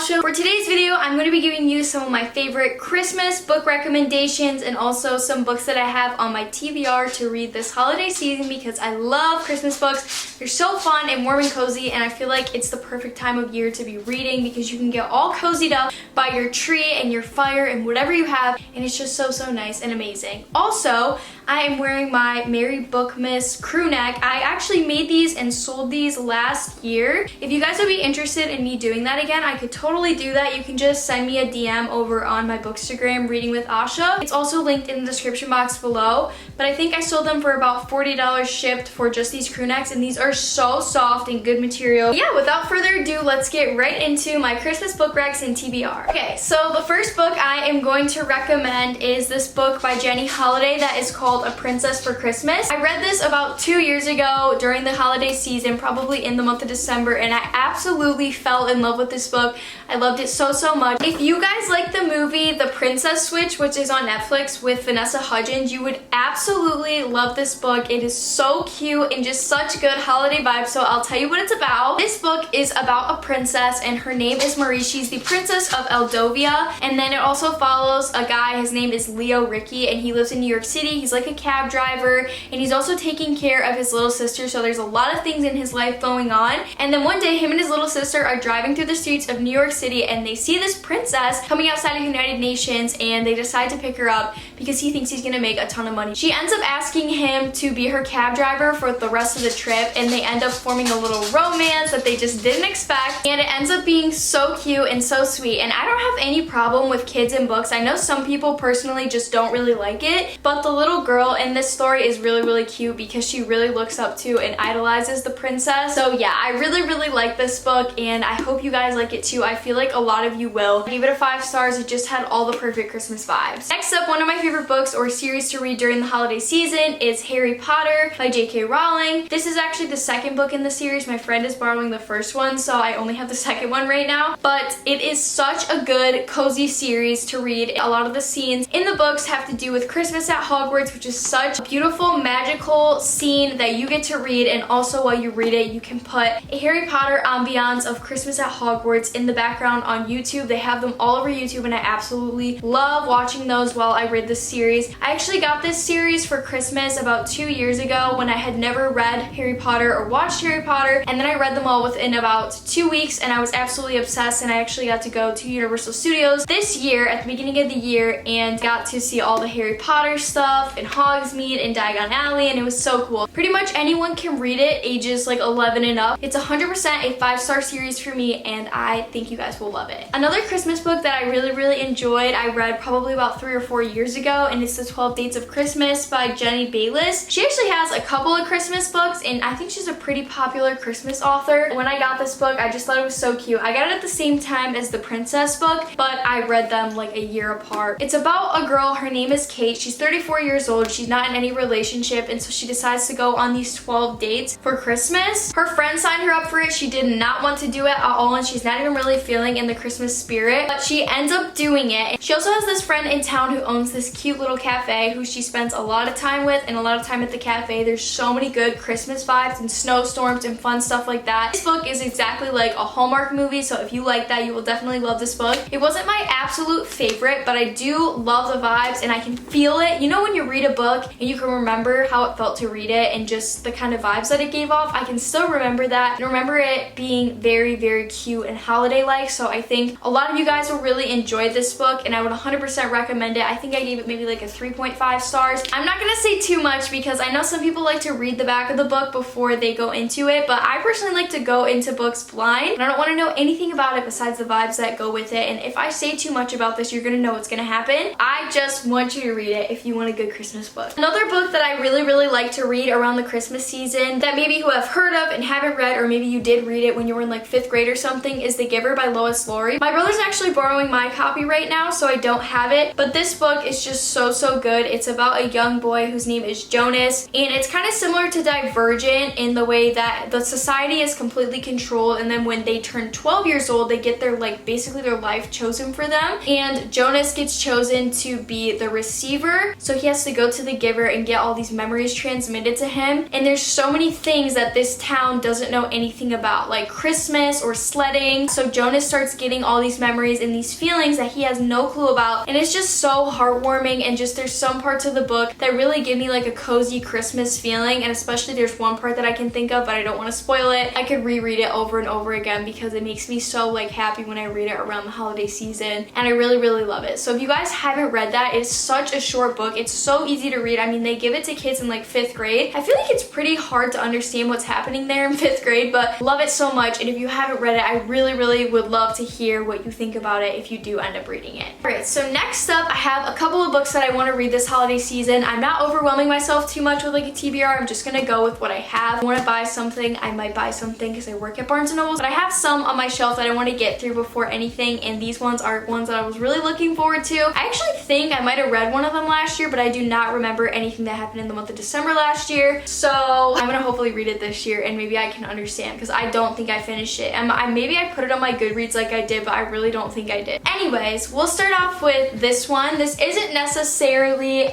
Asha. For today's video, I'm going to be giving you some of my favorite Christmas book recommendations and also some books that I have on my TBR to read this holiday season because I love Christmas books. They're so fun and warm and cozy, and I feel like it's the perfect time of year to be reading because you can get all cozied up by your tree and your fire and whatever you have, and it's just so nice and amazing. Also, I am wearing my Merry Bookmas crew neck. I actually made these and sold these last year. If you guys would be interested in me doing that again, I could totally do that. You can just send me a DM over on my Bookstagram, Reading with Asha. It's also linked in the description box below, but I think I sold them for about $40 shipped for just these crew necks, and these are so soft and good material. Yeah, without further ado, let's get right into my Christmas book recs and TBR. Okay, so the first book I am going to recommend is this book by Jenny Holiday that is called A Princess for Christmas. I read this about 2 years ago during the holiday season, probably in the month of December, and I absolutely fell in love with this book. I loved it so much. If you guys like the movie The Princess Switch, which is on Netflix with Vanessa Hudgens, you would absolutely love this book. It is so cute and just such good holiday vibes, so I'll tell you what it's about. This book is about a princess, and her name is Marie. She's the Princess of Eldovia, and then it also follows a guy. His name is Leo Ricky, and he lives in New York City. He's like a cab driver, and he's also taking care of his little sister, so there's a lot of things in his life going on. And then one day, him and his little sister are driving through the streets of New York City, and they see this princess coming outside of the United Nations, and they decide to pick her up because he thinks he's gonna make a ton of money. She ends up asking him to be her cab driver for the rest of the trip, and they end up forming a little romance that they just didn't expect, and it ends up being so cute and so sweet. And I don't have any problem with kids in books. I know some people personally just don't really like it, but the little girl in this story is really cute because she really looks up to and idolizes the princess. So yeah, I really like this book, and I hope you guys like it too. I feel like a lot of you will. I gave it a 5 stars. It just had all the perfect Christmas vibes. Next up, one of my favorite books or series to read during the holiday season is Harry Potter by J.K. Rowling. This is actually the second book in the series. My friend is borrowing the first one, so I only have the second one right now, but it is such a good cozy series to read. A lot of the scenes in the books have to do with Christmas at Hogwarts, which is such a beautiful magical scene that you get to read, and also while you read it you can put a Harry Potter ambiance of Christmas at Hogwarts in the background on YouTube. They have them all over YouTube, and I absolutely love watching those while I read this series. I actually got this series for Christmas about 2 years ago when I had never read Harry Potter or watched Harry Potter, and then I read them all within about 2 weeks, and I was absolutely obsessed, and I actually got to go to Universal Studios this year at the beginning of the year and got to see all the Harry Potter stuff in Hogsmeade and Diagon Alley, and it was so cool. Pretty much anyone can read it, ages like 11 and up. It's 100% a 5-star series for me, and I think you guys will love it. Another Christmas book that I really enjoyed, I read probably about 3 or 4 years ago, and it's The 12 Dates of Christmas by Jenny Bayliss. She actually has a couple of Christmas books, and I think she's a pretty popular Christmas author. When I got this book, I just thought it was so cute. I got it at the same time as the Princess book, but I read them like a year apart. It's about a girl, her name is Kate. She's 34 years old. She's not in any relationship, and so she decides to go on these 12 dates for Christmas. Her friend signed her up for it. She did not want to do it at all, and she's not even really feeling in the Christmas spirit, but she ends up doing it. She also has this friend in town who owns this cute little cafe who she spends a lot of time with, and a lot of time at the cafe. There's so many good Christmas vibes and snowstorms and fun stuff like that. This book is exactly like a Hallmark movie, so if you like that, you will definitely love this book. It wasn't my absolute favorite, but I do love the vibes, and I can feel it. You know when you read a book and you can remember how it felt to read it and just the kind of vibes that it gave off? I can still remember that and remember it being very cute and holiday-like, so I think a lot of you guys will really enjoy this book, and I would 100% recommend it. I think I gave it maybe like a 3.5 stars. I'm not gonna say too much because I know some people like to read the back of the book before they go into it, but I personally like to go into books blind, and I don't want to know anything about it besides the vibes that go with it, and if I say too much about this, you're gonna know what's gonna happen. I just want you to read it if you want a good Christmas book. Another book that I really like to read around the Christmas season that maybe you have heard of and haven't read, or maybe you did read it when you were in like 5th grade or something, is The Giver by Lois Lowry. My brother's actually borrowing my copy right now, so I don't have it, but this book is just so good. It's about a young boy whose name is Jonas, and it's kind of similar to Divergent in the way that the society is completely controlled, and then when they turn 12 years old, they get their basically their life chosen for them, and Jonas gets chosen to be the receiver, so he has to go go to the giver and get all these memories transmitted to him. And there's so many things that this town doesn't know anything about, like Christmas or sledding. So Jonas starts getting all these memories and these feelings that he has no clue about. And it's just so heartwarming, and just there's some parts of the book that really give me like a cozy Christmas feeling. And especially there's one part that I can think of, but I don't want to spoil it. I could reread it over and over again because it makes me so like happy when I read it around the holiday season, and I really love it. So if you guys haven't read that, it's such a short book. It's so easy to read. I mean, they give it to kids in like 5th grade. I feel like it's pretty hard to understand what's happening there in 5th grade, but love it so much. And if you haven't read it, I really would love to hear what you think about it if you do end up reading it. Alright, so next up I have a couple of books that I want to read this holiday season. I'm not overwhelming myself too much with like a TBR. I'm just gonna go with what I have. If I want to buy something, I might buy something because I work at Barnes & Noble, but I have some on my shelf that I want to get through before anything, and these ones are ones that I was really looking forward to. I actually think I might have read one of them last year, but I do not remember anything that happened in the month of December last year. So I'm gonna hopefully read it this year, and maybe I can understand, because I don't think I finished it. And maybe I put it on my Goodreads like I did, but I really don't think I did. Anyways, we'll start off with this one. This isn't necessarily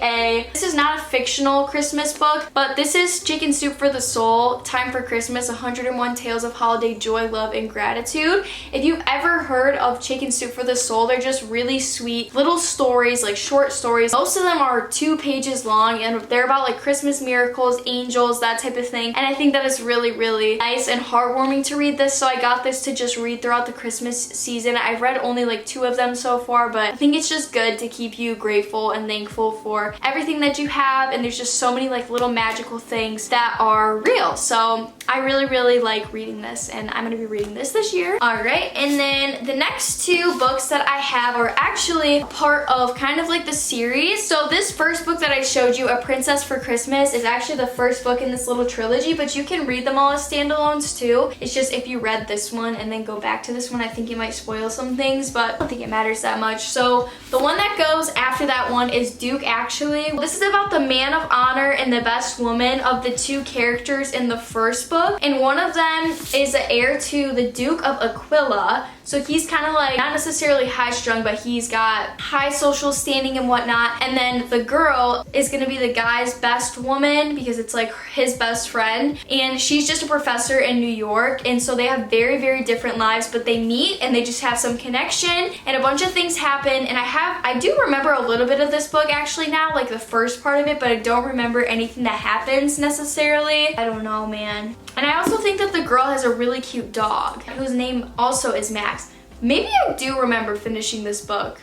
this is not a fictional Christmas book, but this is Chicken Soup for the Soul, Time for Christmas, 101 Tales of Holiday Joy, Love, and Gratitude. If you've ever heard of Chicken Soup for the Soul, they're just really sweet little stories, like short stories. Most of them are 2 pages long, and they're about like Christmas miracles, angels, that type of thing. And I think that is really nice and heartwarming to read this, so I got this to just read throughout the Christmas season. I've read only like 2 of them so far, but I think it's just good to keep you grateful and thankful for everything that you have, and there's just so many like little magical things that are real. So I really like reading this, and I'm gonna be reading this year. Alright, and then the next 2 books that I have are actually a part of kind of like the series. So this first book that I showed you, A Princess for Christmas, is actually the first book in this little trilogy, but you can read them all as standalones too. It's just if you read this one and then go back to this one, I think it might spoil some things, but I don't think it matters that much. So the one that goes after that one is Duke Actually. This is about the man of honor and the best woman of the 2 characters in the first book, and one of them is the heir to the Duke of Aquila. So he's kind of like, not necessarily high strung, but he's got high social standing and whatnot. And then the girl is gonna be the guy's best woman because it's like his best friend. And she's just a professor in New York. And so they have very different lives, but they meet and they just have some connection, and a bunch of things happen. And I do remember a little bit of this book actually now, like the first part of it, but I don't remember anything that happens necessarily. I don't know, man. And I also think that the girl has a really cute dog whose name also is Max. Maybe I do remember finishing this book,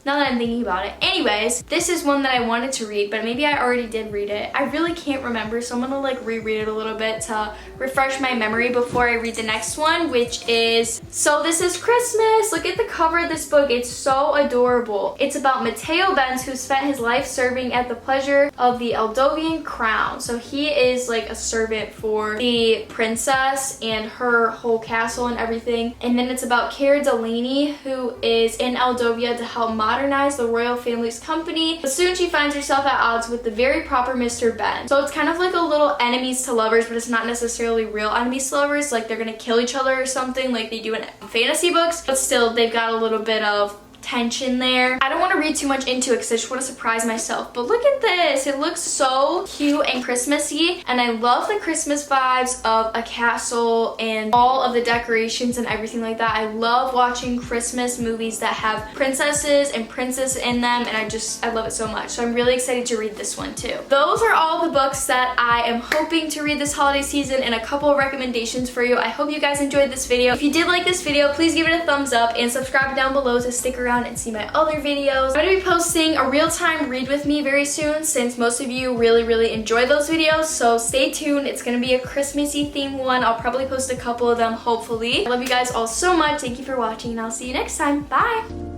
now that I'm thinking about it. Anyways, this is one that I wanted to read, but maybe I already did read it. I really can't remember, so I'm gonna like reread it a little bit to refresh my memory before I read the next one, which is So This Is Christmas. Look at the cover of this book. It's so adorable. It's about Matteo Benz, who spent his life serving at the pleasure of the Aldovian crown. So he is like a servant for the princess and her whole castle and everything. And then it's about Cara Delaney, who is in Aldovia to help modernize the royal family's company, but soon she finds herself at odds with the very proper Mr. Ben. So it's kind of like a little enemies to lovers, but it's not necessarily real enemies to lovers, like they're gonna kill each other or something like they do in fantasy books, but still they've got a little bit of tension there. I don't want to read too much into it because I just want to surprise myself, but look at this. It looks so cute and Christmassy, and I love the Christmas vibes of a castle and all of the decorations and everything like that. I love watching Christmas movies that have princesses and princes in them, and I love it so much. So I'm really excited to read this one too. Those are all the books that I am hoping to read this holiday season, and a couple of recommendations for you. I hope you guys enjoyed this video. If you did like this video, please give it a thumbs up and subscribe down below to stick around and see my other videos. I'm going to be posting a real-time read with me very soon, since most of you really enjoy those videos, so stay tuned. It's going to be a Christmassy themed one. I'll probably post a couple of them, hopefully. I love you guys all so much. Thank you for watching, and I'll see you next time. Bye!